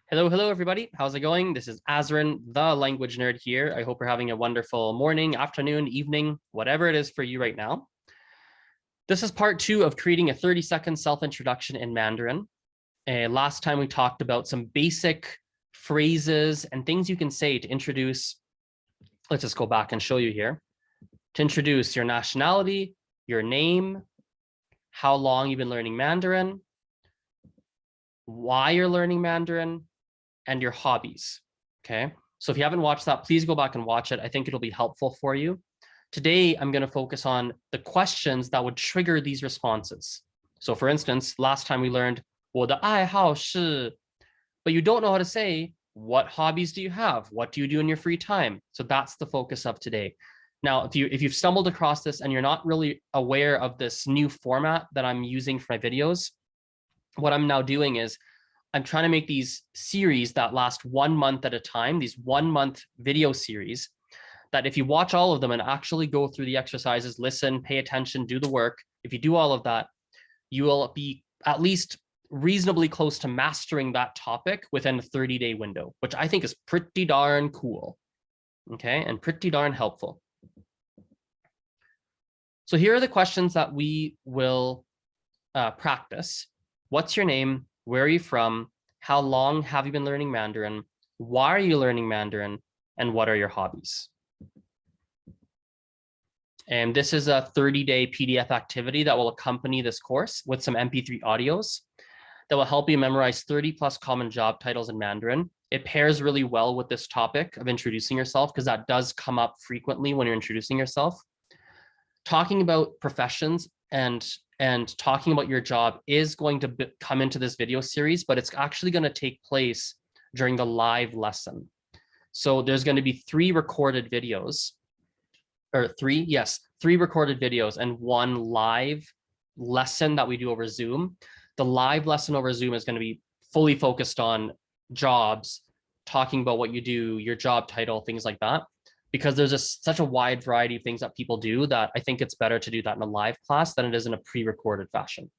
Hello, everybody. How's it going? This is Azren, the language nerd here. I hope you're having a wonderful morning, afternoon, evening, whatever it is for you right now. This is part 2 of creating a 30-second self-introduction in Mandarin. Last time we talked about some basic phrases and things you can say to introduce. Let's just go back and show you here. To introduce your nationality, your name, how long you've been learning Mandarin, why you're learning Mandarin, and your hobbies. Okay, so if you haven't watched that, please go back and watch it. I think it'll be helpful for you. Today, I'm going to focus on the questions that would trigger these responses. So for instance, last time we learned 我的爱好是, but you don't know how to say, what hobbies do you have? What do you do in your free time? So that's the focus of today. Now, if you've stumbled across this and you're not really aware of this new format that I'm using for my videos, what I'm now doing is I'm trying to make these series that last 1 month at a time, these 1-month video series, that if you watch all of them and actually go through the exercises, listen, pay attention, do the work, if you do all of that, you will be at least reasonably close to mastering that topic within a 30-day window, which I think is pretty darn cool, okay, and pretty darn helpful. So here are the questions that we will practice. What's your name? Where are you from? How long have you been learning Mandarin? Why are you learning Mandarin? And what are your hobbies? And this is a 30-day PDF activity that will accompany this course with some MP3 audios that will help you memorize 30+ common job titles in Mandarin. It pairs really well with this topic of introducing yourself because that does come up frequently when you're introducing yourself. Talking about professions and talking about your job is going to come into this video series, but it's actually going to take place during the live lesson. So there's going to be 3 recorded videos, or 3 recorded videos and 1 live lesson that we do over Zoom. The live lesson over Zoom is going to be fully focused on jobs, talking about what you do, your job title, things like that. Because there's such a wide variety of things that people do that I think it's better to do that in a live class than it is in a pre-recorded fashion.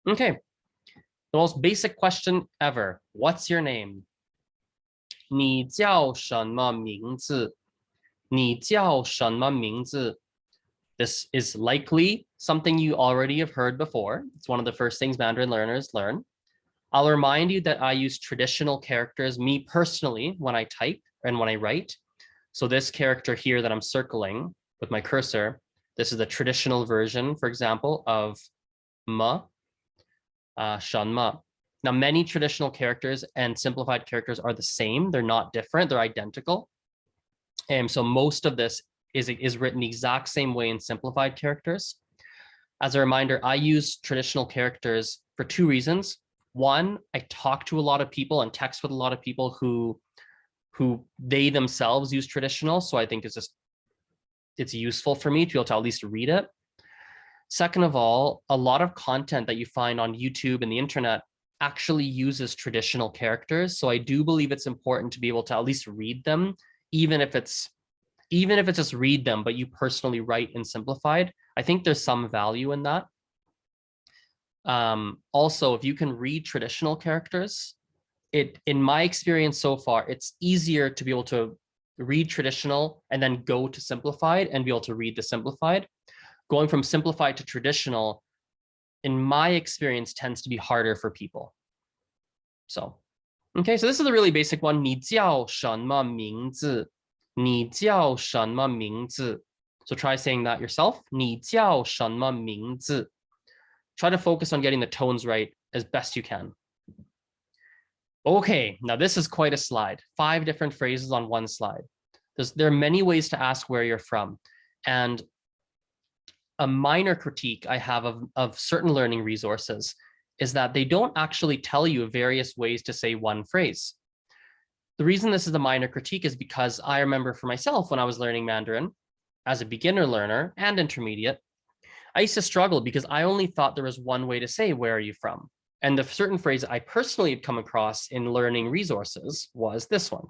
Okay, the most basic question ever. What's your name? 你叫什么名字? 你叫什么名字? This is likely something you already have heard before. It's one of the first things Mandarin learners learn. I'll remind you that I use traditional characters, me personally, when I type and when I write. So this character here that I'm circling with my cursor, this is the traditional version, for example, of ma, shan ma. Now, many traditional characters and simplified characters are the same. They're not different. They're identical. And so most of this is written the exact same way in simplified characters. As a reminder, I use traditional characters for 2 reasons. One, I talk to a lot of people and text with a lot of people who they themselves use traditional. So I think it's useful for me to be able to at least read it. Second of all, a lot of content that you find on YouTube and the internet actually uses traditional characters. So I do believe it's important to be able to at least read them, even if it's just read them, but you personally write in simplified. I think there's some value in that. Also, if you can read traditional characters, in my experience so far, it's easier to be able to read traditional and then go to simplified and be able to read the simplified. Going from simplified to traditional, in my experience, tends to be harder for people. So, okay, so this is a really basic one. 你叫什么名字? 你叫什么名字? So try saying that yourself. 你叫什么名字? Try to focus on getting the tones right as best you can. Okay, now this is quite a slide. 5 different phrases on 1 slide. There are many ways to ask where you're from. And a minor critique I have of certain learning resources is that they don't actually tell you various ways to say one phrase. The reason this is a minor critique is because I remember for myself when I was learning Mandarin as a beginner learner and intermediate, I used to struggle because I only thought there was one way to say, where are you from? And the certain phrase I personally had come across in learning resources was this one.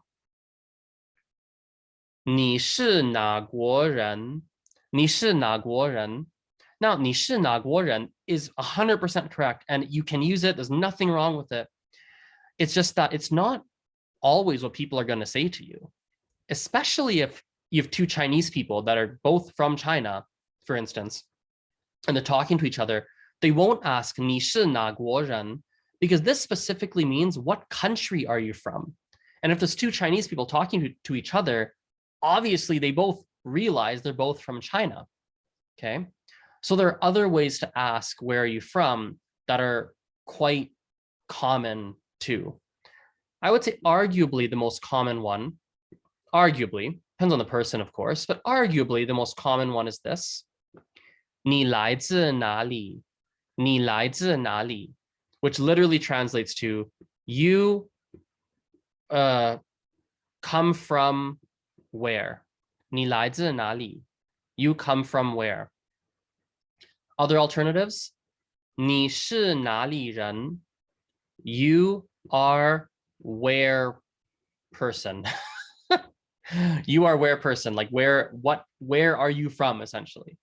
你是哪国人? 你是哪国人? Now, 你是哪国人 is 100% correct, and you can use it. There's nothing wrong with it. It's just that it's not always what people are going to say to you, especially if you have two Chinese people that are both from China, for instance, and they're talking to each other. They won't ask 你是哪国人 because this specifically means what country are you from? And if there's two Chinese people talking to each other, obviously they both realize they're both from China. Okay. So there are other ways to ask where are you from that are quite common too. I would say arguably the most common one, arguably, depends on the person, of course, but arguably the most common one is this. 你来自哪里?你来自哪里? Which literally translates to you come from where? 你来自哪里? You come from where? Other alternatives? 你是哪里人? You are where person. You are where person, like where are you from, essentially.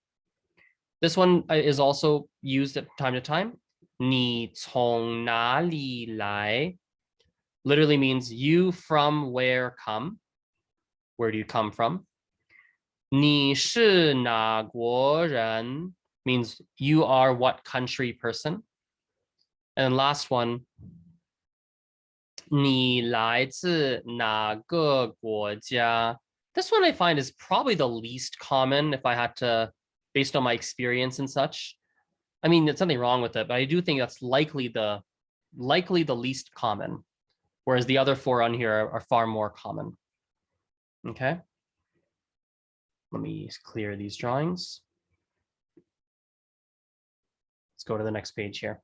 This one is also used at time to time. 你从哪里来? Literally means you from where come. Where do you come from? 你是哪国人? Means you are what country person. And last one, 你来自哪个国家? This one I find is probably the least common if I had to, based on my experience and such. I mean, there's nothing wrong with it, but I do think that's likely the least common, whereas the other four on here are far more common. Okay. Let me clear these drawings. Let's go to the next page here.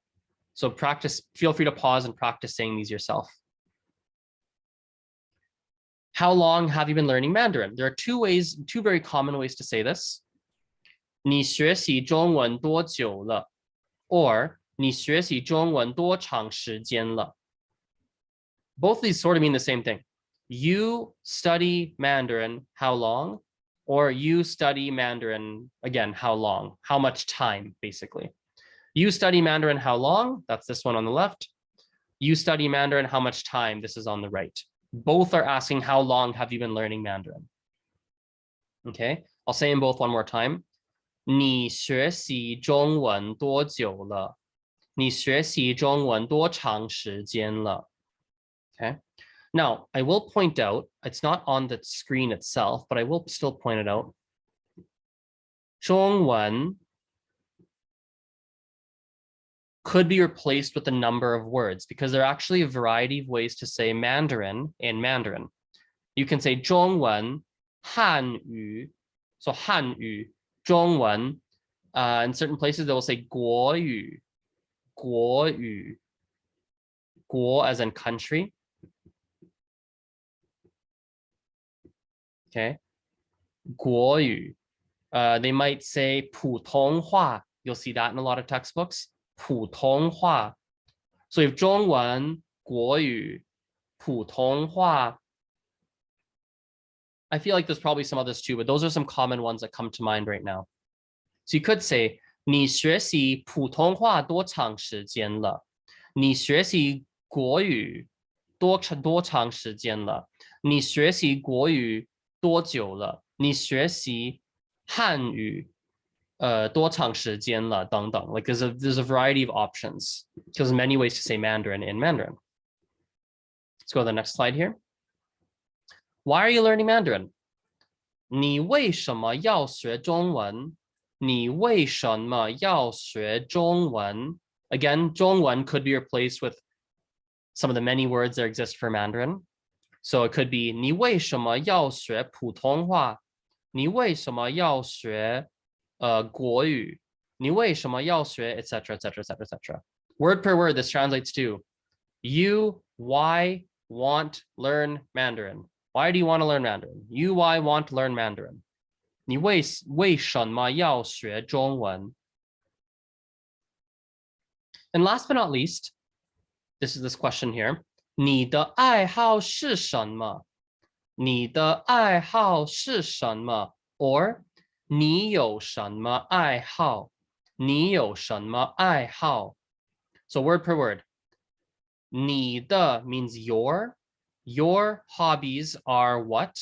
So practice, feel free to pause and practice saying these yourself. How long have you been learning Mandarin? There are two very common ways to say this. 你学习中文多久了? Or 你学习中文多长时间了? Both of these sort of mean the same thing. You study Mandarin how long? Or you study Mandarin, again, how long? How much time, basically. You study Mandarin how long? That's this one on the left. You study Mandarin how much time? This is on the right. Both are asking how long have you been learning Mandarin? Okay, I'll say them both one more time. 你学习中文多久了? 你学习中文多长时间了? Okay. Now, I will point out, it's not on the screen itself, but I will still point it out. 中文 could be replaced with a number of words because there are actually a variety of ways to say Mandarin in Mandarin. You can say 中文, 汉语, so 汉语, 中文. In certain places, they will say 国语, 国语, 国 as in country. Okay, 国语. They might say 普通话. You'll see that in a lot of textbooks. 普通话. So if 中文, 国语, 普通话. I feel like there's probably some others too, but those are some common ones that come to mind right now. So you could say 你学习普通话多长时间了? 你学习国语多长时间了? 你学习国语多久了? 你学习汉语多长时间了? 等等. Like there's a variety of options because there's many ways to say Mandarin in Mandarin. Let's go to the next slide here. Why are you learning Mandarin? 你为什么要学中文? 你为什么要学中文? Again, 中文 could be replaced with some of the many words that exist for Mandarin. So it could be 你为什么要学普通话? 你为什么要学国语? 你为什么要学 etc etc etc etc. Word per word, this translates to you, why, want, learn Mandarin. Why do you want to learn Mandarin? You, why, want to learn Mandarin. 你为什么要学中文? And last but not least, this is this question here. 你的爱好是什么? 你的爱好是什么? Or 你有什么爱好? 你有什么爱好? So word per word. 你的 means your hobbies are what?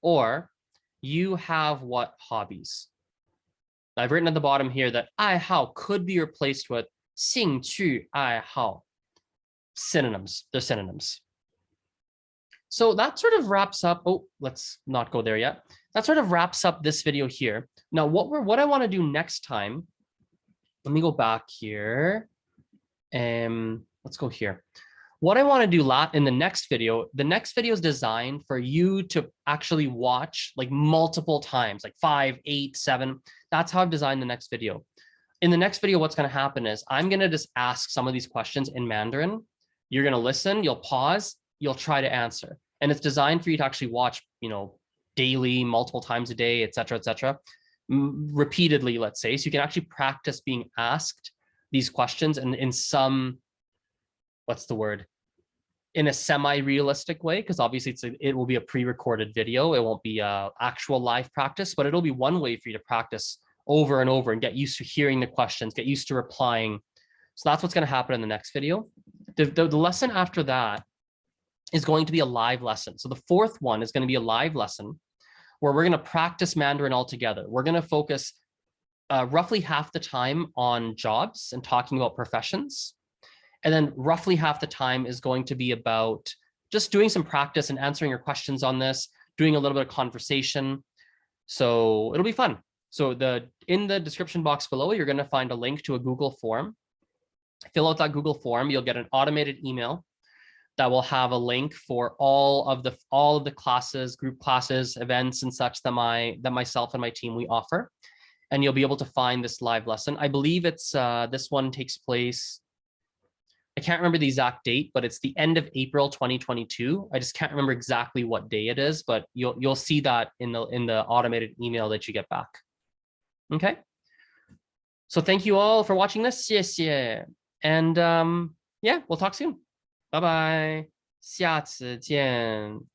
Or you have what hobbies? I've written at the bottom here that 爱好 could be replaced with 兴趣爱好. Synonyms, they're synonyms. So that sort of wraps up. Oh, let's not go there yet. That sort of wraps up this video here. Now, what I want to do next time, let me go back here. Let's go here. What I want to do in the next video is designed for you to actually watch like multiple times, like 5, 8, 7. That's how I've designed the next video. In the next video, what's going to happen is I'm going to just ask some of these questions in Mandarin. You're going to listen, you'll pause, you'll try to answer. And it's designed for you to actually watch, daily, multiple times a day, et cetera, repeatedly, let's say. So you can actually practice being asked these questions and in some, what's the word? In a semi-realistic way, because obviously it will be a pre-recorded video. It won't be a actual live practice, but it'll be one way for you to practice over and over and get used to hearing the questions, get used to replying. So that's what's going to happen in the next video. The lesson after that is going to be a live lesson. So the fourth one is going to be a live lesson where we're going to practice Mandarin all together. We're going to focus roughly half the time on jobs and talking about professions. And then roughly half the time is going to be about just doing some practice and answering your questions on this, doing a little bit of conversation. So it'll be fun. So in the description box below, you're going to find a link to a Google form. Fill out that Google form. You'll get an automated email that will have a link for all of the classes, group classes, events, and such that myself and my team we offer. And you'll be able to find this live lesson. I believe it's this one takes place. I can't remember the exact date, but it's the end of April 2022. I just can't remember exactly what day it is, but you'll see that in the automated email that you get back. Okay. So thank you all for watching this. 谢谢. And yeah, we'll talk soon. Bye bye. 下次见.